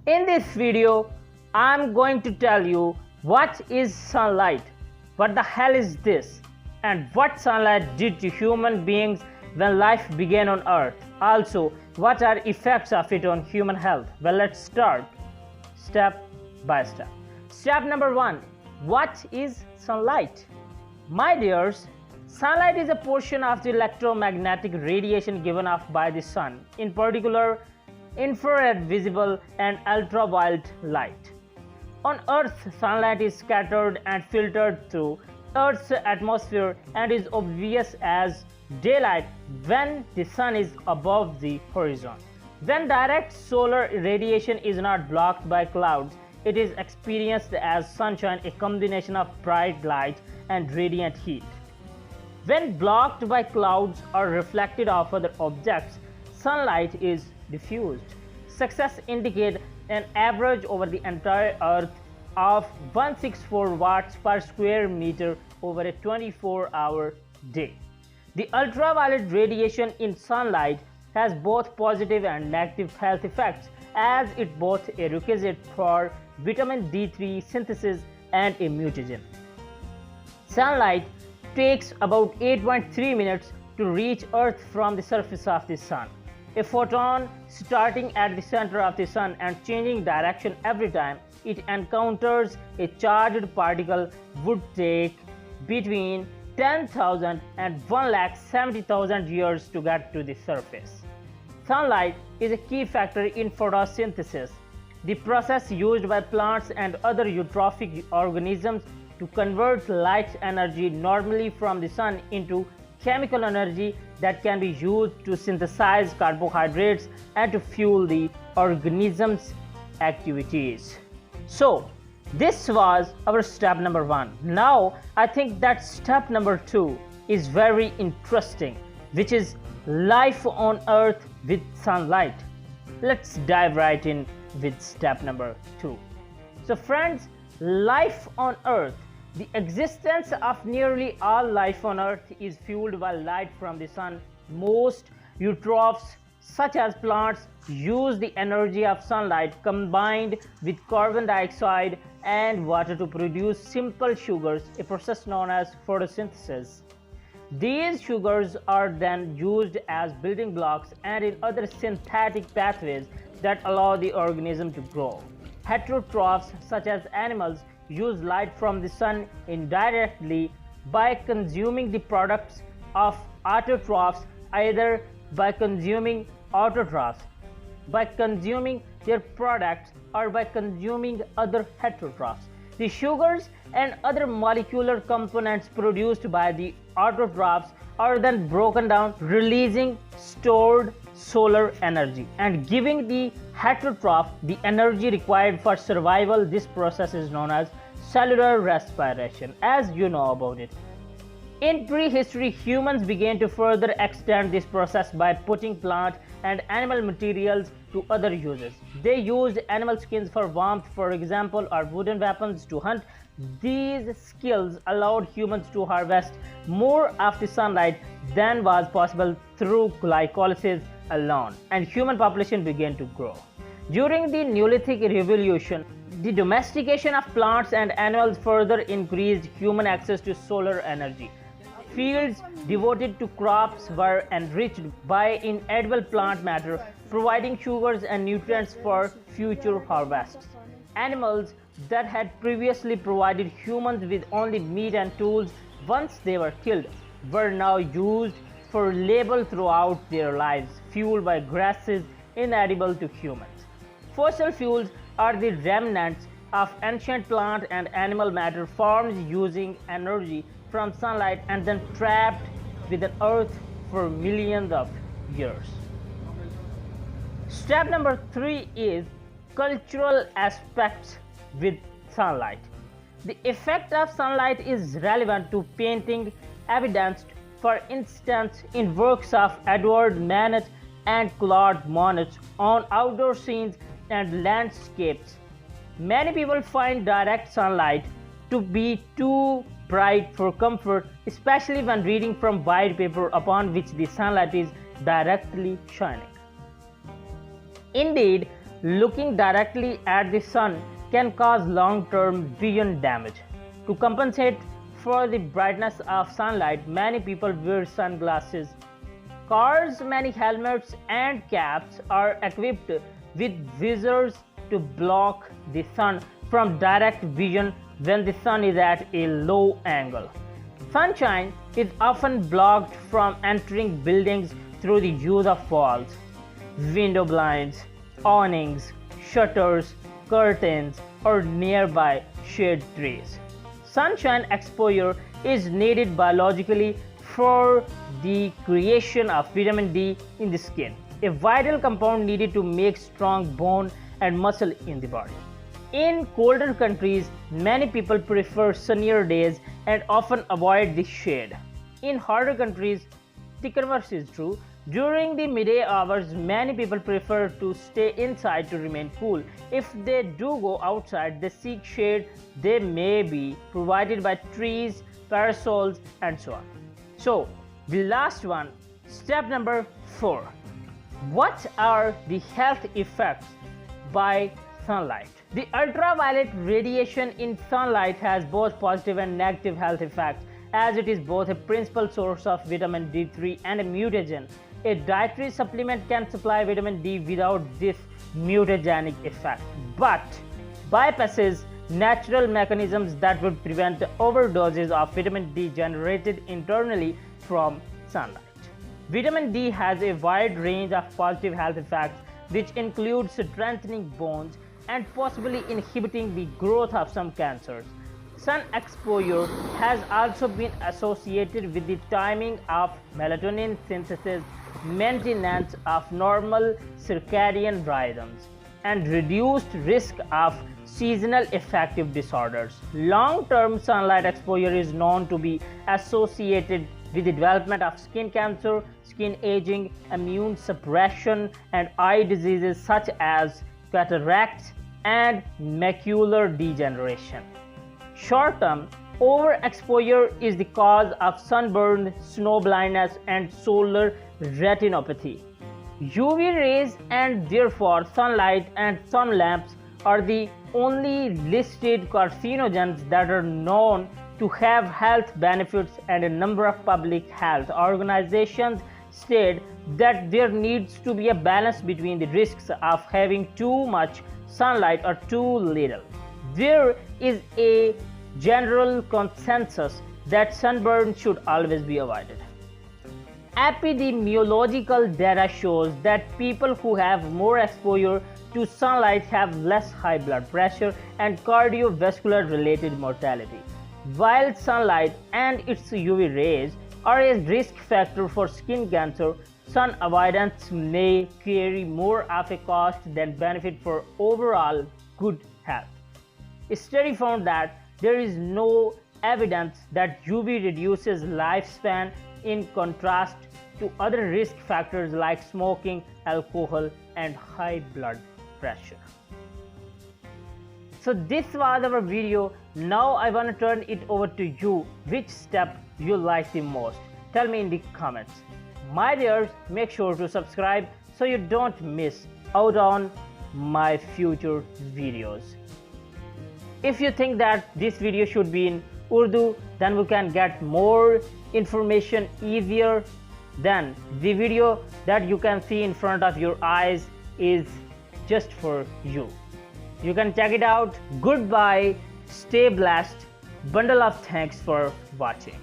In this video, I'm going to tell you what is sunlight, what the hell is this, and what sunlight did to human beings when life began on earth. Also, what are effects of it on human health? Well, let's start step by step. Step number 1. What is sunlight? My dears, sunlight is a portion of the electromagnetic radiation given off by the sun, in particular infrared, visible, and ultraviolet light. On Earth, sunlight is scattered and filtered through Earth's atmosphere and is obvious as daylight when the sun is above the horizon. When direct solar radiation is not blocked by clouds, it is experienced as sunshine, a combination of bright light and radiant heat. When blocked by clouds or reflected off other objects, sunlight is diffused. Success indicates an average over the entire Earth of 164 watts per square meter over a 24-hour day. The ultraviolet radiation in sunlight has both positive and negative health effects, as it both a requisite for vitamin D3 synthesis and a mutagen. Sunlight takes about 8.3 minutes to reach Earth from the surface of the sun. A photon starting at the center of the sun and changing direction every time it encounters a charged particle would take between 10,000 and 1,70,000 years to get to the surface. Sunlight is a key factor in photosynthesis, the process used by plants and other eutrophic organisms to convert light energy normally from the sun into chemical energy that can be used to synthesize carbohydrates and to fuel the organism's activities. So, this was our step number 1. Now, I think that step number 2 is very interesting, which is life on Earth with sunlight. Let's dive right in with step number 2. So friends, life on Earth. The existence of nearly all life on Earth is fueled by light from the sun. Most eutrophs, such as plants, use the energy of sunlight combined with carbon dioxide and water to produce simple sugars, a process known as photosynthesis. These sugars are then used as building blocks and in other synthetic pathways that allow the organism to grow. Heterotrophs, such as animals, use light from the sun indirectly by consuming the products of autotrophs, either by consuming autotrophs, by consuming their products, or by consuming other heterotrophs. The sugars and other molecular components produced by the autotrophs are then broken down, releasing stored solar energy and giving the heterotroph the energy required for survival. This process is known as cellular respiration, as you know about it. In prehistory, humans began to further extend this process by putting plant and animal materials to other uses. They used animal skins for warmth, for example, or wooden weapons to hunt. These skills allowed humans to harvest more of the sunlight than was possible through glycolysis alone, and human population began to grow. During the Neolithic Revolution, the domestication of plants and animals further increased human access to solar energy. Fields devoted to crops were enriched by inedible plant matter, providing sugars and nutrients for future harvests. Animals that had previously provided humans with only meat and tools once they were killed were now used for labor throughout their lives, fueled by grasses inedible to humans. Fossil fuels are the remnants of ancient plant and animal matter formed using energy from sunlight and then trapped within Earth for millions of years. Step number 3 is cultural aspects with sunlight. The effect of sunlight is relevant to painting, evidenced, for instance, in works of Edward Manet and Claude Monet on outdoor scenes and landscapes. Many people find direct sunlight to be too bright for comfort, especially when reading from white paper upon which the sunlight is directly shining. Indeed, looking directly at the sun can cause long-term vision damage. To compensate for the brightness of sunlight, many people wear sunglasses. Cars, many helmets and caps are equipped with visors to block the sun from direct vision when the sun is at a low angle. Sunshine is often blocked from entering buildings through the use of walls, window blinds, awnings, shutters, curtains, or nearby shade trees. Sunshine exposure is needed biologically for the creation of vitamin D in the skin, a vital compound needed to make strong bone and muscle in the body. In colder countries, many people prefer sunnier days and often avoid the shade. In hotter countries, the converse is true. During the midday hours, many people prefer to stay inside to remain cool. If they do go outside, they seek shade. They may be provided by trees, parasols, and so on. So, the last one, step number 4. What are the health effects by sunlight? The ultraviolet radiation in sunlight has both positive and negative health effects, as it is both a principal source of vitamin D3 and a mutagen. A dietary supplement can supply vitamin D without this mutagenic effect, but bypasses natural mechanisms that would prevent overdoses of vitamin D generated internally from sunlight. Vitamin D has a wide range of positive health effects, which include strengthening bones and possibly inhibiting the growth of some cancers. Sun exposure has also been associated with the timing of melatonin synthesis, maintenance of normal circadian rhythms, and reduced risk of seasonal affective disorders. Long-term sunlight exposure is known to be associated with the development of skin cancer, skin aging, immune suppression, and eye diseases such as cataracts and macular degeneration. Short-term overexposure is the cause of sunburn, snow blindness, and solar retinopathy. UV rays and therefore sunlight and sun lamps are the only listed carcinogens that are known to have health benefits, and a number of public health organizations state that there needs to be a balance between the risks of having too much sunlight or too little. There is a general consensus that sunburn should always be avoided. Epidemiological data shows that people who have more exposure to sunlight have less high blood pressure and cardiovascular related mortality. While sunlight and its UV rays are a risk factor for skin cancer, sun avoidance may carry more of a cost than benefit for overall good health. A study found that there is no evidence that UV reduces lifespan in contrast to other risk factors like smoking, alcohol, and high blood pressure. So this was our video. Now I want to turn it over to you. Which step you like the most? Tell me in the comments. My dears, make sure to subscribe so you don't miss out on my future videos. If you think that this video should be in Urdu, then we can get more information easier. Then the video that you can see in front of your eyes is just for you. You can check it out. Goodbye, stay blessed. Bundle of thanks for watching.